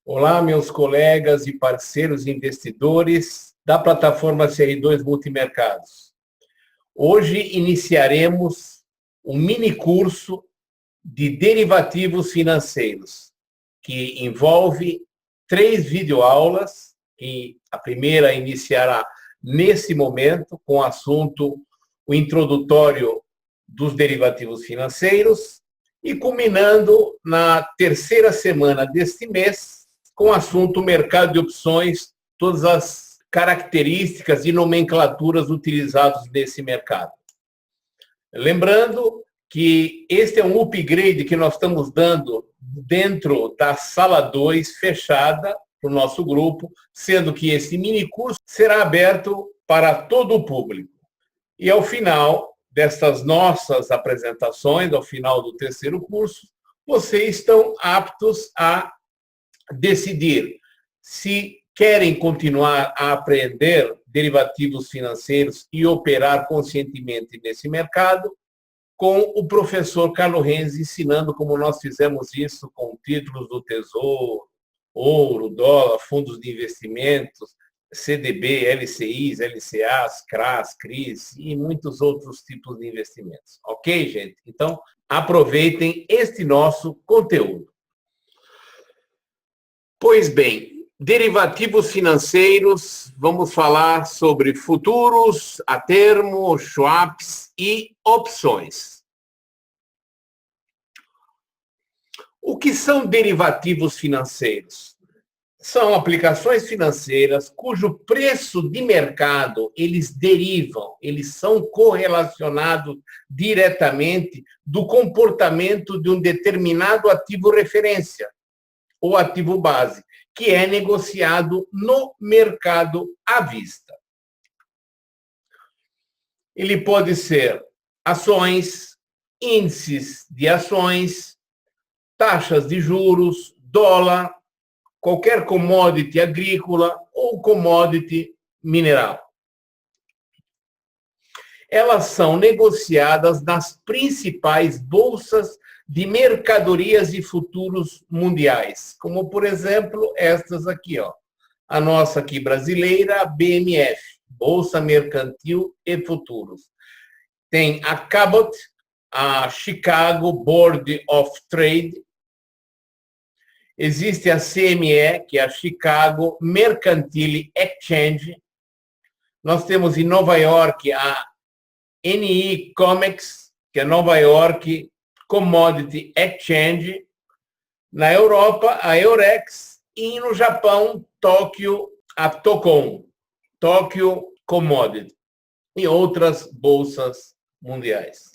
Olá, meus colegas e parceiros investidores da plataforma CR2 Multimercados. Hoje iniciaremos um mini curso de derivativos financeiros, que envolve 3 videoaulas, e a primeira iniciará nesse momento com o assunto o introdutório dos derivativos financeiros e culminando na terceira semana deste mês com o assunto mercado de opções, todas as características e nomenclaturas utilizadas nesse mercado. Lembrando que este é um upgrade que nós estamos dando dentro da sala 2 fechada para o nosso grupo, sendo que esse mini curso será aberto para todo o público. E ao final destas nossas apresentações, ao final do terceiro curso, vocês estão aptos a decidir se querem continuar a aprender derivativos financeiros e operar conscientemente nesse mercado, com o professor Carlo Renzi ensinando como nós fizemos isso com títulos do Tesouro, ouro, dólar, fundos de investimentos, CDB, LCIs, LCAs, CRAs, CRIs e muitos outros tipos de investimentos. Ok, gente? Então, aproveitem este nosso conteúdo. Pois bem, derivativos financeiros, vamos falar sobre futuros, a termo, swaps e opções. O que são derivativos financeiros? São aplicações financeiras cujo preço de mercado eles derivam, eles são correlacionados diretamente do comportamento de um determinado ativo referência ou ativo base, que é negociado no mercado à vista. Ele pode ser ações, índices de ações, taxas de juros, dólar, qualquer commodity agrícola ou commodity mineral. Elas são negociadas nas principais bolsas de mercadorias e futuros mundiais, como, por exemplo, estas aqui, ó. A nossa aqui brasileira, a BMF, Bolsa Mercantil e Futuros. Tem a Cabot, a Chicago Board of Trade. Existe a CME, que é a Chicago Mercantile Exchange. Nós temos em Nova York a NI Comex, que é Nova York Commodity Exchange, na Europa, a Eurex, e no Japão, Tóquio, a Tokon, Tóquio Commodity, e outras bolsas mundiais.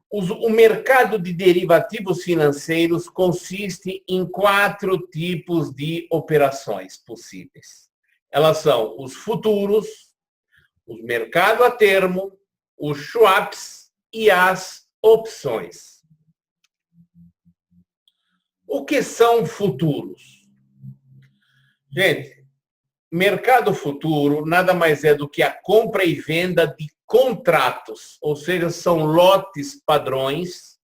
O mercado de derivativos financeiros consiste em 4 tipos de operações possíveis. Elas são os futuros, os mercado a termo, os swaps e as opções. O que são futuros? Gente, mercado futuro nada mais é do que a compra e venda de contratos, ou seja, são lotes padrões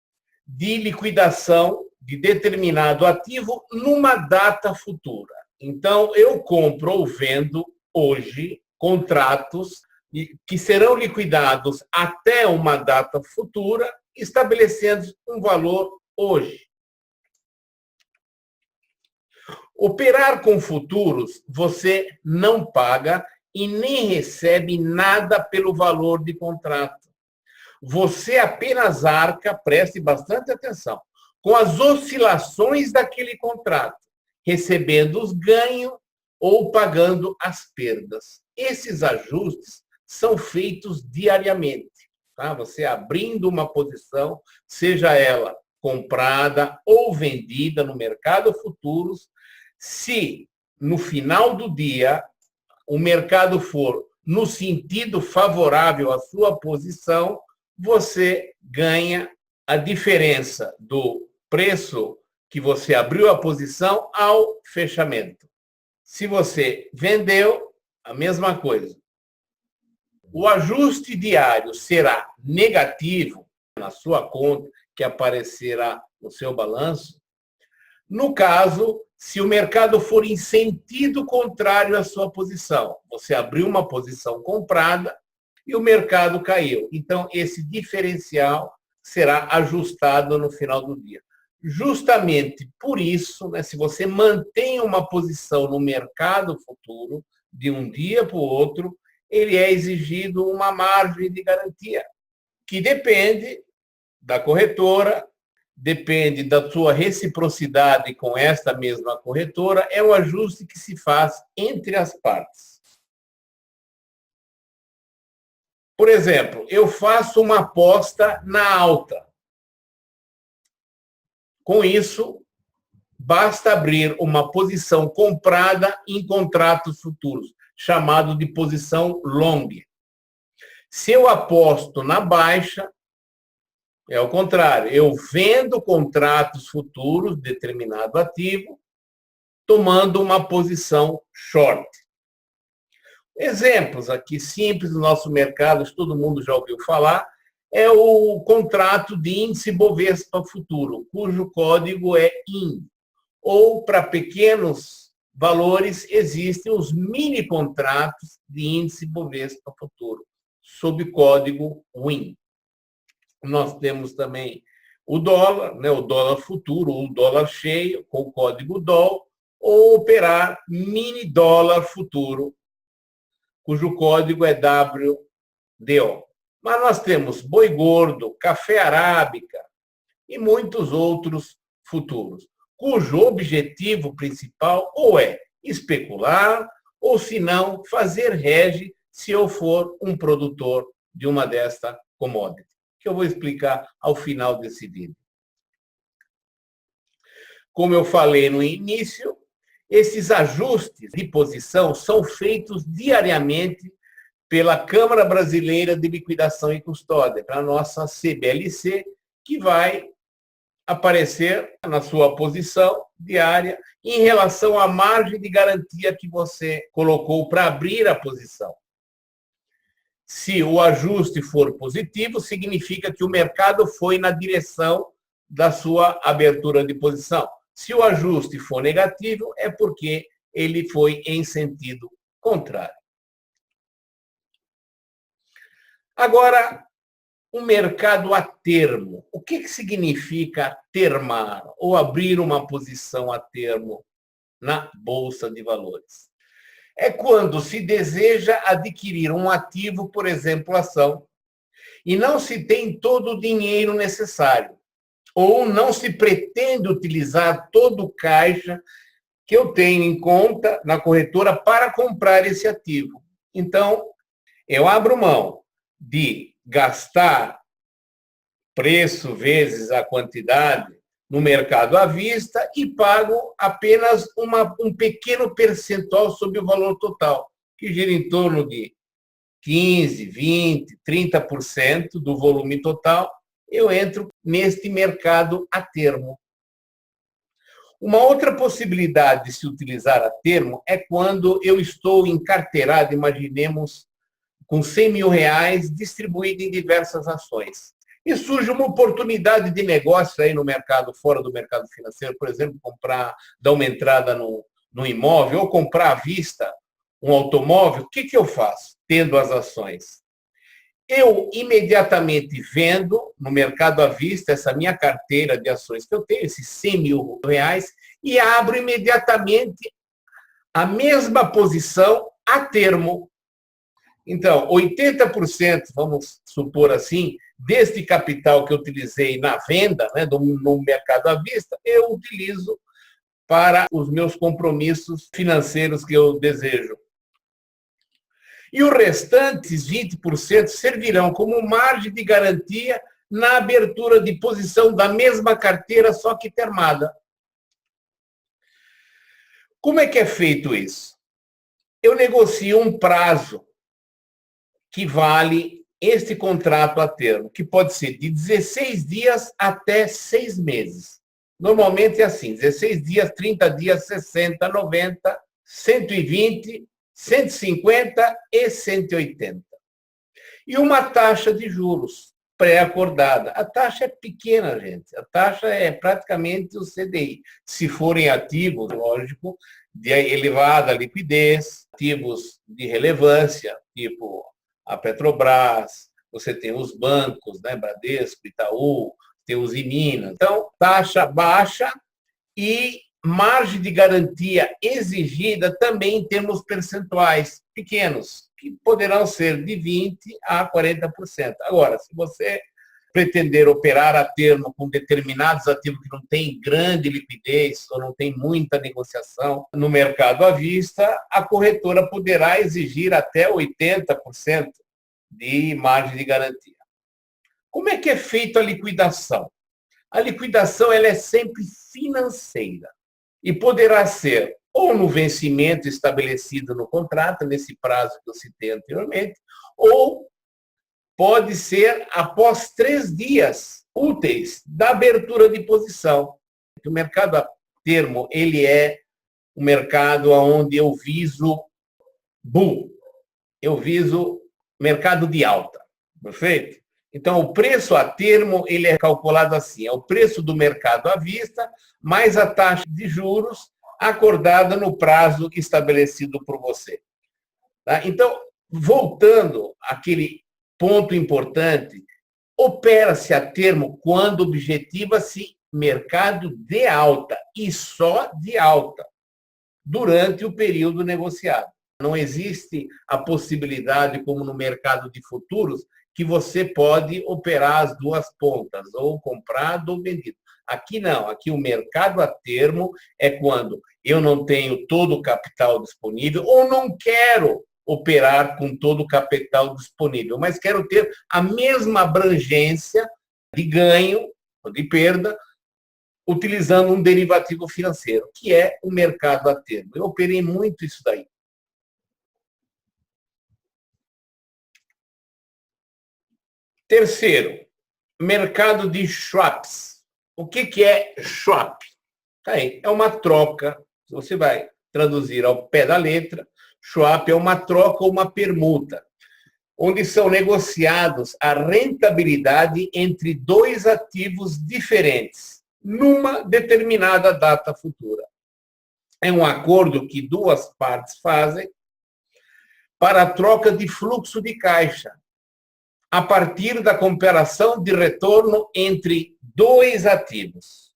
de liquidação de determinado ativo numa data futura. Então, eu compro ou vendo hoje contratos que serão liquidados até uma data futura, estabelecendo um valor hoje. Operar com futuros, você não paga e nem recebe nada pelo valor de contrato. Você apenas arca, preste bastante atenção, com as oscilações daquele contrato, recebendo os ganhos ou pagando as perdas. Esses ajustes são feitos diariamente, tá? Você abrindo uma posição, seja ela comprada ou vendida no mercado futuros, se no final do dia o mercado for no sentido favorável à sua posição, você ganha a diferença do preço que você abriu a posição ao fechamento. Se você vendeu, a mesma coisa. O ajuste diário será negativo na sua conta, que aparecerá no seu balanço, No caso, se o mercado for em sentido contrário à sua posição, você abriu uma posição comprada e o mercado caiu. Então, esse diferencial será ajustado no final do dia. Justamente por isso, né, se você mantém uma posição no mercado futuro, de um dia para o outro, ele é exigido uma margem de garantia, que depende da corretora, depende da sua reciprocidade com esta mesma corretora, é o ajuste que se faz entre as partes. Por exemplo, eu faço uma aposta na alta. Com isso, basta abrir uma posição comprada em contratos futuros, chamado de posição long. Se eu aposto na baixa, é o contrário, eu vendo contratos futuros, determinado ativo, tomando uma posição short. Exemplos aqui simples do nosso mercado, que todo mundo já ouviu falar, é o contrato de índice Bovespa futuro, cujo código é IN. Ou, para pequenos valores, existem os mini contratos de índice Bovespa futuro, sob código WIN. Nós temos também o dólar, né, o dólar futuro, ou o dólar cheio, com o código DOL, ou operar mini dólar futuro, cujo código é WDO. Mas nós temos boi gordo, café arábica e muitos outros futuros, cujo objetivo principal ou é especular, ou se não, fazer hedge se eu for um produtor de uma desta commodity, que eu vou explicar ao final desse vídeo. Como eu falei no início, esses ajustes de posição são feitos diariamente pela Câmara Brasileira de Liquidação e Custódia, para a nossa CBLC, que vai aparecer na sua posição diária em relação à margem de garantia que você colocou para abrir a posição. Se o ajuste for positivo, significa que o mercado foi na direção da sua abertura de posição. Se o ajuste for negativo, é porque ele foi em sentido contrário. Agora, o mercado a termo. O que significa termar ou abrir uma posição a termo na Bolsa de Valores? É quando se deseja adquirir um ativo, por exemplo, ação, e não se tem todo o dinheiro necessário, ou não se pretende utilizar todo o caixa que eu tenho em conta na corretora para comprar esse ativo. Então, eu abro mão de gastar preço vezes a quantidade no mercado à vista e pago apenas um pequeno percentual sobre o valor total, que gira em torno de 15%, 20%, 30% do volume total. Eu entro neste mercado a termo. Uma outra possibilidade de se utilizar a termo é quando eu estou encarteirado, imaginemos, com 100 mil reais distribuído em diversas ações. E surge uma oportunidade de negócio aí no mercado, fora do mercado financeiro, por exemplo, dar uma entrada no imóvel, ou comprar à vista um automóvel. O que eu faço, tendo as ações? Eu imediatamente vendo no mercado à vista essa minha carteira de ações que eu tenho, esses 100 mil reais, e abro imediatamente a mesma posição a termo. Então, 80%, vamos supor assim, deste capital que eu utilizei na venda, né, no mercado à vista, eu utilizo para os meus compromissos financeiros que eu desejo. E os restantes 20% servirão como margem de garantia na abertura de posição da mesma carteira, só que termada. Como é que é feito isso? Eu negocio um prazo que vale este contrato a termo, que pode ser de 16 dias até 6 meses. Normalmente é assim, 16 dias, 30 dias, 60, 90, 120, 150 e 180. E uma taxa de juros pré-acordada. A taxa é pequena, gente. A taxa é praticamente o CDI. Se forem ativos, lógico, de elevada liquidez, ativos de relevância, tipo a Petrobras, você tem os bancos, né, Bradesco, Itaú, tem os em Minas. Então, taxa baixa e margem de garantia exigida também em termos percentuais pequenos, que poderão ser de 20% a 40%. Agora, se você pretender operar a termo com determinados ativos que não têm grande liquidez ou não tem muita negociação no mercado à vista, a corretora poderá exigir até 80% de margem de garantia. Como é que é feita a liquidação? A liquidação ela é sempre financeira e poderá ser ou no vencimento estabelecido no contrato, nesse prazo que eu citei anteriormente, ou pode ser após 3 dias úteis da abertura de posição. O mercado a termo ele é um mercado onde eu viso bull, eu viso mercado de alta, perfeito? Então, o preço a termo ele é calculado assim, é o preço do mercado à vista mais a taxa de juros acordada no prazo estabelecido por você. Tá? Então, voltando àquele ponto importante, opera-se a termo quando objetiva-se mercado de alta e só de alta durante o período negociado. Não existe a possibilidade, como no mercado de futuros, que você pode operar as duas pontas, ou comprado ou vendido. Aqui não, aqui o mercado a termo é quando eu não tenho todo o capital disponível ou não quero operar com todo o capital disponível, mas quero ter a mesma abrangência de ganho ou de perda utilizando um derivativo financeiro, que é o mercado a termo. Eu operei muito isso daí. Terceiro, mercado de swaps. O que é swap? Tá aí, é uma troca, você vai traduzir ao pé da letra, swap é uma troca ou uma permuta, onde são negociados a rentabilidade entre dois ativos diferentes, numa determinada data futura. É um acordo que duas partes fazem para a troca de fluxo de caixa, a partir da comparação de retorno entre dois ativos.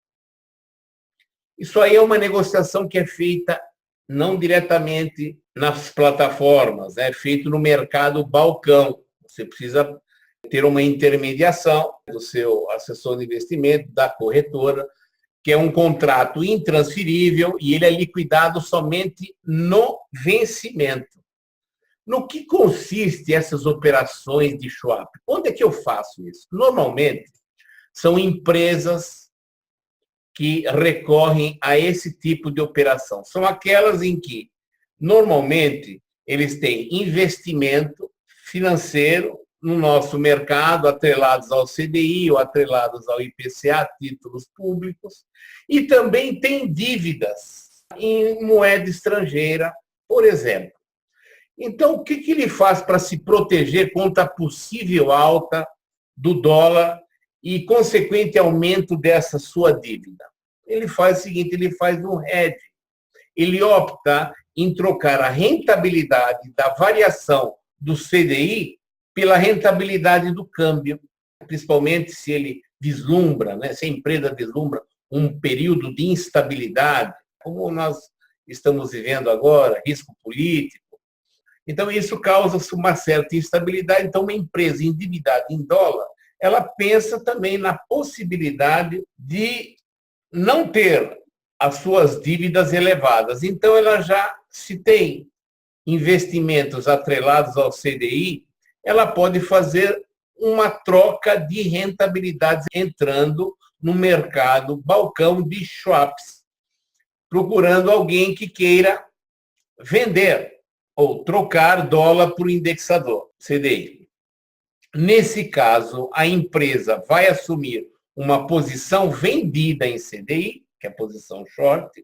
Isso aí é uma negociação que é feita não diretamente nas plataformas, é feito no mercado balcão. Você precisa ter uma intermediação do seu assessor de investimento, da corretora, que é um contrato intransferível e ele é liquidado somente no vencimento. No que consiste essas operações de swap? Onde é que eu faço isso? Normalmente, são empresas que recorrem a esse tipo de operação. São aquelas em que, normalmente, eles têm investimento financeiro no nosso mercado, atrelados ao CDI ou atrelados ao IPCA, títulos públicos, e também têm dívidas em moeda estrangeira, por exemplo. Então, o que ele faz para se proteger contra a possível alta do dólar e consequente aumento dessa sua dívida? Ele faz o seguinte, ele faz um hedge. Ele opta em trocar a rentabilidade da variação do CDI pela rentabilidade do câmbio, principalmente se ele vislumbra, né, se a empresa vislumbra um período de instabilidade, como nós estamos vivendo agora, risco político. Então, isso causa uma certa instabilidade. Então, uma empresa endividada em dólar, ela pensa também na possibilidade de não ter as suas dívidas elevadas. Então, ela já, se tem investimentos atrelados ao CDI, ela pode fazer uma troca de rentabilidades entrando no mercado balcão de swaps, procurando alguém que queira vender ou trocar dólar por indexador, CDI. Nesse caso, a empresa vai assumir uma posição vendida em CDI, que é a posição short,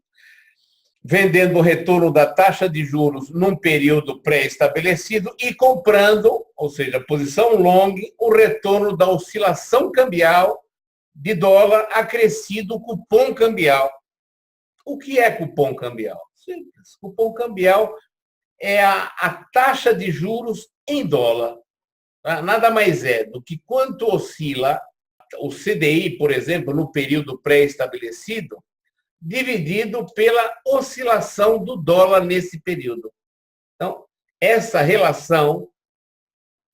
vendendo o retorno da taxa de juros num período pré-estabelecido e comprando ou seja, posição long, o retorno da oscilação cambial de dólar acrescido o cupom cambial. O que é cupom cambial? Simples. Cupom cambial é a taxa de juros em dólar. Nada mais é do que quanto oscila o CDI, por exemplo, no período pré-estabelecido, dividido pela oscilação do dólar nesse período. Então, essa relação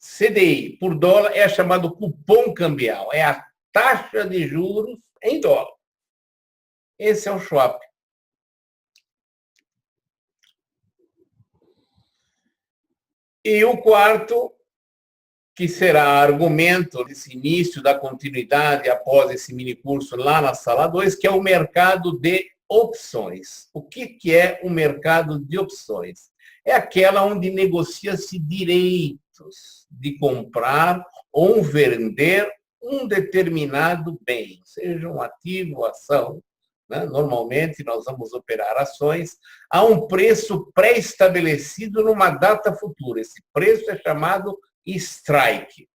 CDI por dólar é chamado cupom cambial, é a taxa de juros em dólar. Esse é o swap. E o quarto, que será argumento desse início da continuidade após esse minicurso lá na sala 2, que é o mercado de opções. O que é o mercado de opções? É aquela onde negocia-se direitos de comprar ou vender um determinado bem, seja um ativo, ação. Normalmente, nós vamos operar ações a um preço pré-estabelecido numa data futura. Esse preço é chamado strike.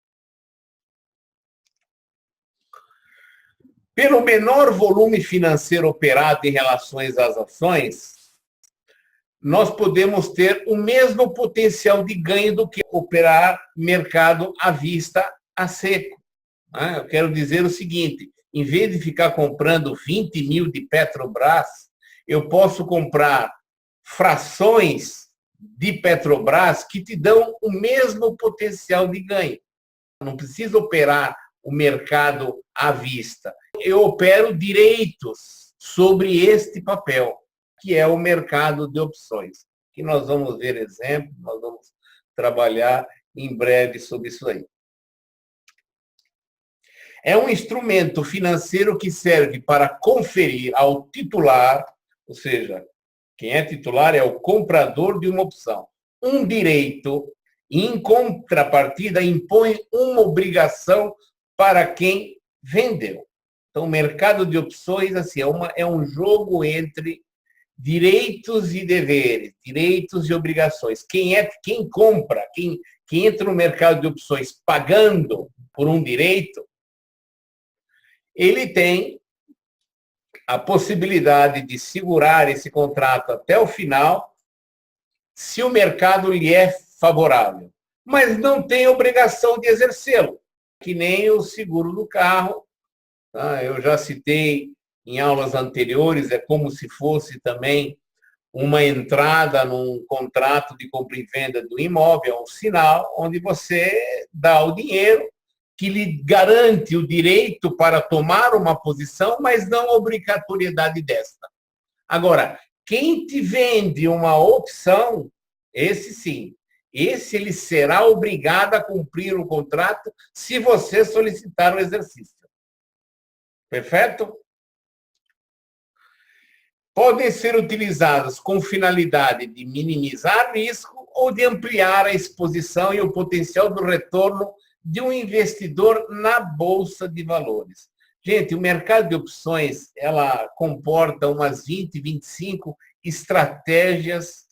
Pelo menor volume financeiro operado em relação às ações, nós podemos ter o mesmo potencial de ganho do que operar mercado à vista a seco. Eu quero dizer o seguinte, em vez de ficar comprando 20 mil de Petrobras, eu posso comprar frações de Petrobras que te dão o mesmo potencial de ganho. Não precisa operar o mercado à vista. Eu opero direitos sobre este papel, que é o mercado de opções, que nós vamos ver exemplo, nós vamos trabalhar em breve sobre isso aí. É um instrumento financeiro que serve para conferir ao titular, ou seja, quem é titular é o comprador de uma opção, um direito e, em contrapartida, impõe uma obrigação para quem vendeu. Então, o mercado de opções assim, é um jogo entre direitos e deveres, direitos e obrigações. Quem compra, quem entra no mercado de opções pagando por um direito, ele tem a possibilidade de segurar esse contrato até o final, se o mercado lhe é favorável, mas não tem obrigação de exercê-lo, que nem o seguro do carro. Eu já citei em aulas anteriores, é como se fosse também uma entrada num contrato de compra e venda do imóvel, um sinal onde você dá o dinheiro que lhe garante o direito para tomar uma posição, mas não a obrigatoriedade desta. Agora, quem te vende uma opção, esse sim, ele será obrigado a cumprir o contrato se você solicitar o exercício. Perfeito? Podem ser utilizadas com finalidade de minimizar risco ou de ampliar a exposição e o potencial do retorno de um investidor na Bolsa de Valores. Gente, o mercado de opções, ela comporta umas 20, 25 estratégias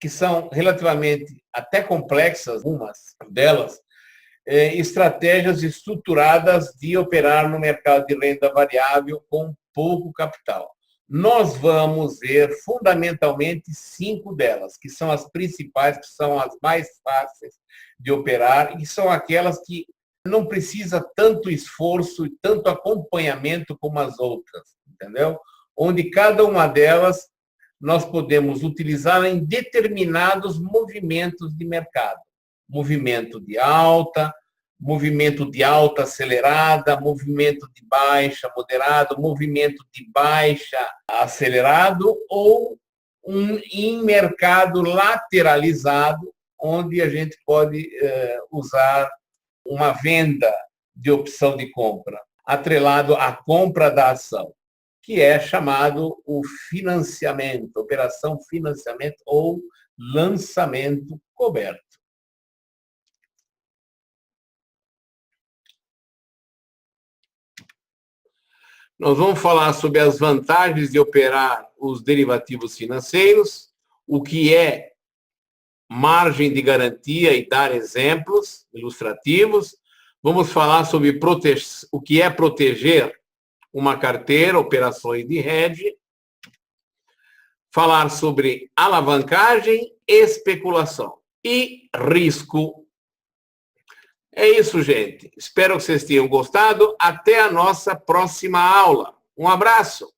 que são relativamente até complexas, algumas delas, estratégias estruturadas de operar no mercado de renda variável com pouco capital. Nós vamos ver fundamentalmente 5 delas, que são as principais, que são as mais fáceis de operar e são aquelas que não precisa tanto esforço e tanto acompanhamento como as outras, entendeu? Onde cada uma delas nós podemos utilizar em determinados movimentos de mercado. Movimento de alta acelerada, movimento de baixa moderado, movimento de baixa acelerado ou em mercado lateralizado, onde a gente pode usar uma venda de opção de compra, atrelado à compra da ação, que é chamado o financiamento, operação financiamento ou lançamento coberto. Nós vamos falar sobre as vantagens de operar os derivativos financeiros, o que é margem de garantia e dar exemplos ilustrativos. Vamos falar sobre o que é proteger uma carteira, operações de hedge. Falar sobre alavancagem, especulação e risco. É isso, gente. Espero que vocês tenham gostado. Até a nossa próxima aula. Um abraço.